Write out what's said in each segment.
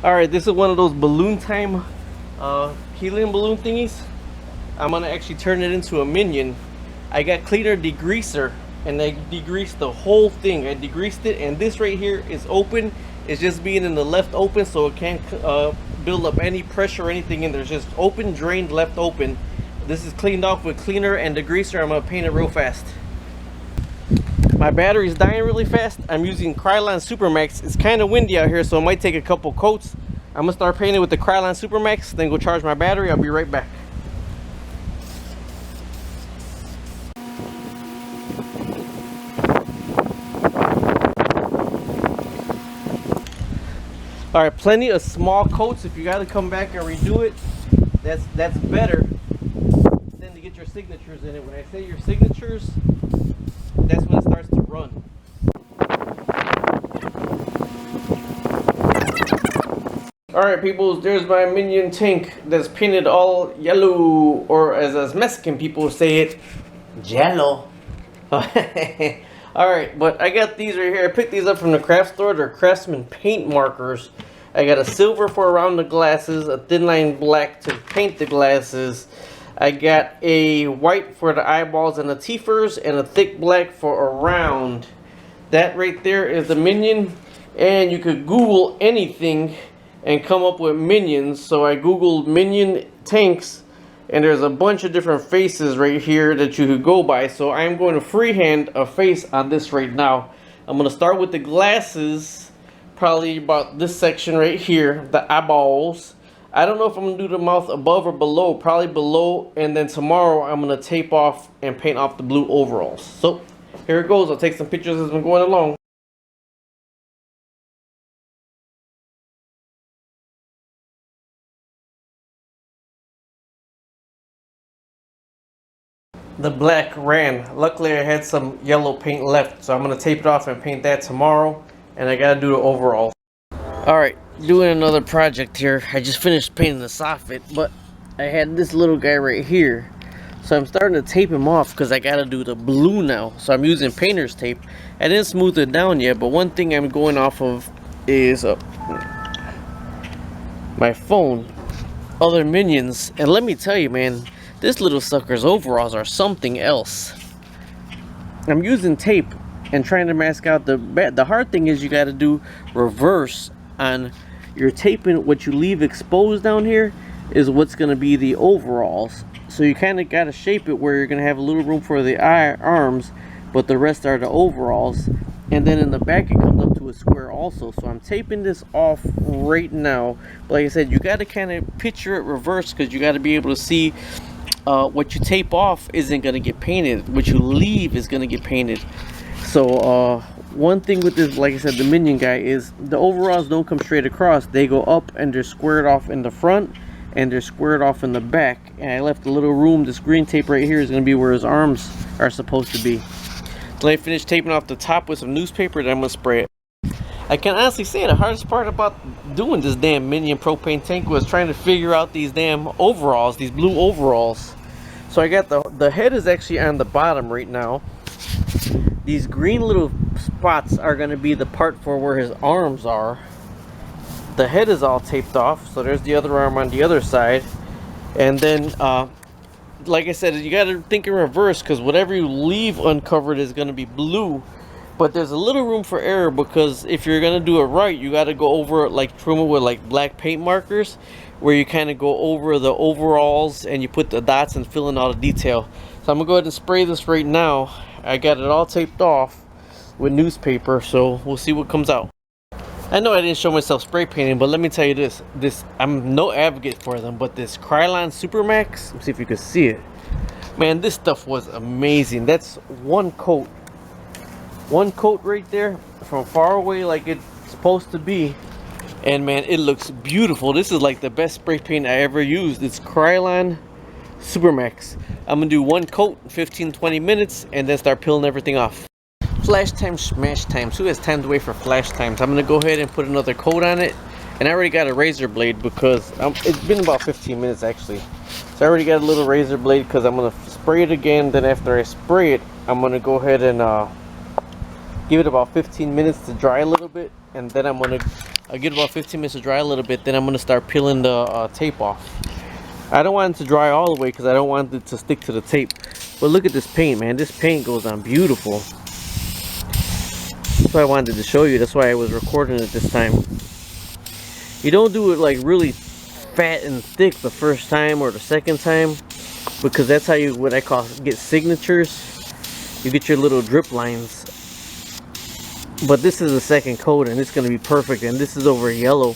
Alright, this is one of those balloon time helium balloon thingies. I'm gonna actually turn it into a Minion. I got cleaner degreaser and I degreased the whole thing. I degreased it, and this right here is open. It's just being in the left open, so it can't build up any pressure or anything in there. It's just open, drained, left open. This is cleaned off with cleaner and degreaser. I'm gonna paint it real fast. My battery's dying really fast. I'm using Krylon Supermax. It's kind of windy out here, so it might take a couple coats. I'm gonna start painting with the Krylon Supermax, then go charge my battery. I'll be right back. All right, plenty of small coats. If you got to come back and redo it, that's better than to get your signatures in it. When I say your signatures, that's when it starts to run. Alright people, there's my Minion tank that's painted all yellow, or as Mexican people say it, jello. Alright, but I got these right here. I picked these up from the craft store. They're Craftsman paint markers. I got a silver for around the glasses, a thin line black to paint the glasses. I got a white for the eyeballs and the teethers, and a thick black for around. That right there is the Minion, and you could Google anything and come up with Minions. So I Googled Minion tanks, and there's a bunch of different faces right here that you could go by. So I'm going to freehand a face on this right now. I'm going to start with the glasses, probably about this section right here, the eyeballs. I don't know if I'm going to do the mouth above or below, probably below, and then tomorrow I'm going to tape off and paint off the blue overalls. So here it goes. I'll take some pictures as I'm going along. The black ran. Luckily I had some yellow paint left, so I'm going to tape it off and paint that tomorrow, and I got to do the overalls. Alright, doing another project here. I just finished painting the soffit, but I had this little guy right here. So I'm starting to tape him off because I got to do the blue now. So I'm using painter's tape. I didn't smooth it down yet, but one thing I'm going off of is my phone, other Minions. And let me tell you, man, this little sucker's overalls are something else. I'm using tape and trying to mask out the hard thing is you got to do reverse on your taping. What you leave exposed down here is what's going to be the overalls. So you kind of got to shape it where you're going to have a little room for the arms, but the rest are the overalls. And then in the back it comes up to a square also. So I'm taping this off right now. But like I said, you got to kind of picture it reverse, because you got to be able to see what you tape off isn't going to get painted. What you leave is going to get painted. So one thing with this, like I said, the Minion guy, is the overalls don't come straight across. They go up and they're squared off in the front, and they're squared off in the back. And I left a little room. This green tape right here is going to be where his arms are supposed to be. Till I finish taping off the top with some newspaper, then I'm going to spray it. I can honestly say the hardest part about doing this damn Minion propane tank was trying to figure out these damn overalls, these blue overalls. So I got the head is actually on the bottom right now. These green little spots are going to be the part for where his arms are. The head is all taped off, so there's the other arm on the other side. And then like I said, you got to think in reverse, because whatever you leave uncovered is going to be blue. But there's a little room for error, because if you're going to do it right, you got to go over it like trim it with like black paint markers, where you kind of go over the overalls and you put the dots and fill in all the detail. So I'm going to go ahead and spray this right now. I got it all taped off with newspaper, so we'll see what comes out. I know I didn't show myself spray painting, but let me tell you this, I'm no advocate for them, but this Krylon Supermax, let's see if you can see it. Man, this stuff was amazing. That's one coat right there from far away, like it's supposed to be. And man, it looks beautiful. This is like the best spray paint I ever used. It's Krylon Supermax. I'm gonna do one coat in 15-20 minutes and then start peeling everything off. Flash time, smash times. Who has time to wait for flash times? I'm gonna go ahead and put another coat on it. And I already got a razor blade, because it's been about 15 minutes actually. So I already got a little razor blade, because I'm gonna spray it again. Then after I spray it, I'm gonna go ahead and give it about 15 minutes to dry a little bit, and then I'm gonna I'll give it about 15 minutes to dry a little bit. Then I'm gonna start peeling the tape off. I don't want it to dry all the way because I don't want it to stick to the tape. But look at this paint, man. This paint goes on beautiful. That's why I wanted to show you. That's why I was recording it this time. You don't do it like really fat and thick the first time or the second time, because that's how you, what I call, get signatures. You get your little drip lines. But this is the second coat and it's going to be perfect. And this is over yellow.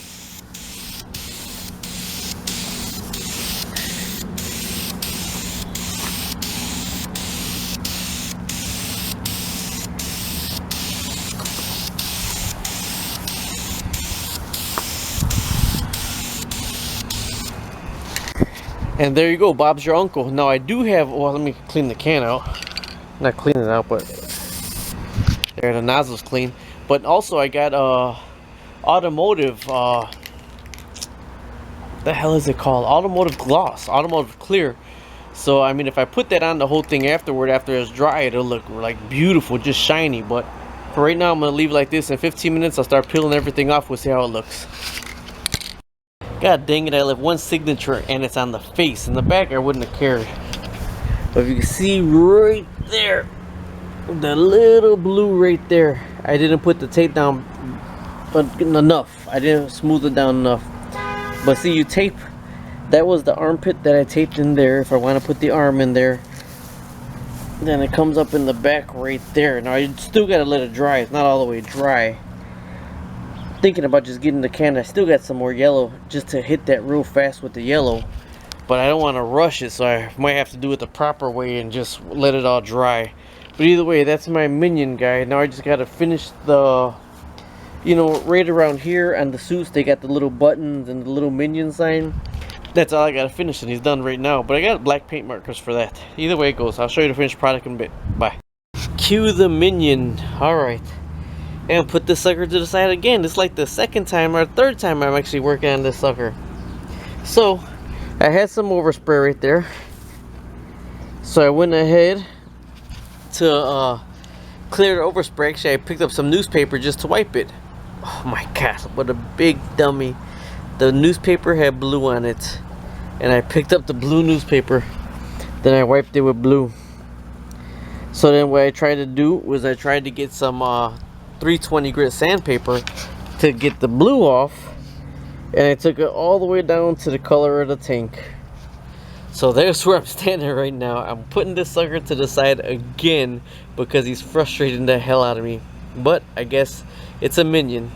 And there you go, Bob's your uncle. Now I do have, well, let me clean the can out. Not clean it out, but there, the nozzle's clean. But also I got automotive, the hell is it called? Automotive gloss, automotive clear. So I mean, if I put that on the whole thing afterward, after it's dry, it'll look like beautiful, just shiny. But for right now, I'm gonna leave it like this. In 15 minutes, I'll start peeling everything off. We'll see how it looks. God dang it, I left one signature and it's on the face. In the back, I wouldn't have cared. But if you can see right there, the little blue right there, I didn't put the tape down but enough. I didn't smooth it down enough. But see, you tape, that was the armpit that I taped in there. If I want to put the arm in there, then it comes up in the back right there. Now I still got to let it dry. It's not all the way dry. Thinking about just getting the can. I still got some more yellow just to hit that real fast with the yellow, but I don't want to rush it, so I might have to do it the proper way and just let it all dry. But either way, that's my Minion guy. Now I just got to finish the, you know, right around here on the suits, they got the little buttons and the little Minion sign. That's all I got to finish, and he's done right now. But I got black paint markers for that. Either way it goes, I'll show you the finished product in a bit. Bye. Cue the Minion. Alright. And put this sucker to the side again. It's like the second time or third time I'm actually working on this sucker. So I had some overspray right there, so I went ahead to clear the overspray. Actually, I picked up some newspaper just to wipe it. Oh my god, what a big dummy. The newspaper had blue on it, and I picked up the blue newspaper, then I wiped it with blue. So then what I tried to do was I tried to get some 320 grit sandpaper to get the blue off, and I took it all the way down to the color of the tank. So there's where I'm standing right now. I'm putting this sucker to the side again because he's frustrating the hell out of me, but I guess it's a Minion.